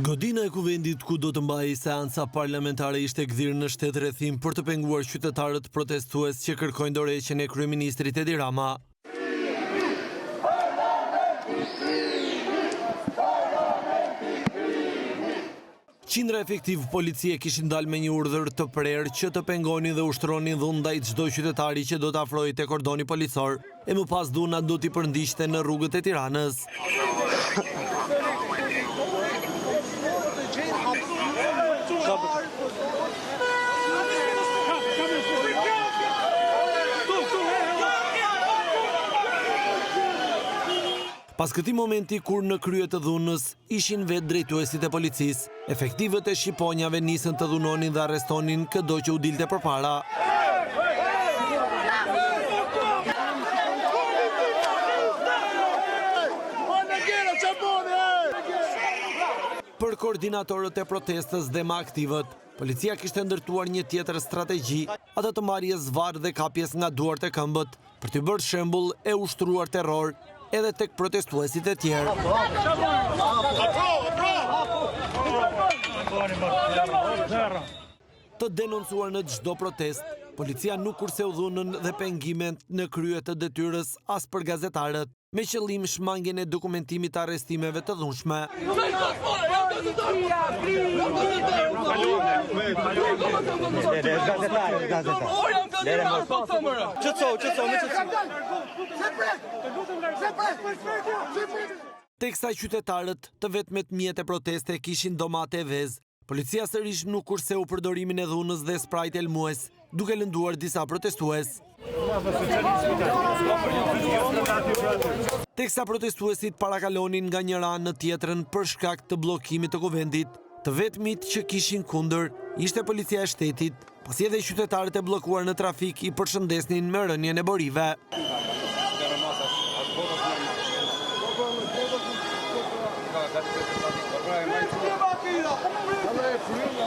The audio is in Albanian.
Godina e kuvendit ku do të mbajë seanca parlamentare ishte gdhirë në shtetërrethim për të penguar qytetarët protestues që kërkojnë dorëheqjen e kryeministrit Edi Rama. Qindra efektiv policie kishin dalë me një urdhër të prerë që të pengonin dhe ushtronin dhunë ndaj çdo qytetari që do të afrohej te kordoni policor, e më pas dhuna do t'i përndiqte në rrugët e Tiranës. Pas këtij momenti kur në krye të dhunës ishin vetë drejtuesit e policisë, efektivët e shqiponjave nisën të dhunonin dhe arrestonin çdo që u dilte përpara. Për koordinatorët e protestës dhe më aktivët, policia kishte ndërtuar një tjetër strategji, atë të marrjes varë dhe kapjes nga duart e këmbët, për të bërë shembull e ushtruar terror edhe tek protestuesit e tjerë. Të denoncuar në çdo protest, policia nuk kurseu dhunën dhe pengimet në krye të detyrës as për gazetarët, me qëllim shmangjen e dokumentimit të arrestimeve të dhunshme. Teksa qytetarët të vetmet mjet e proteste kishin domate e vezë, policia sërish nuk kurseu përdorimin e dhunës dhe sprajt elmues, duke lënduar disa protestues. Teksa protestuesit parakalonin nga njëra anë në tjetrën për shkak të bllokimit të kuvendit, të vetmit që kishin kundër ishte policia e shtetit, pasi edhe qytetarët e bllokuar në trafik i përshëndesnin me rënien e borive.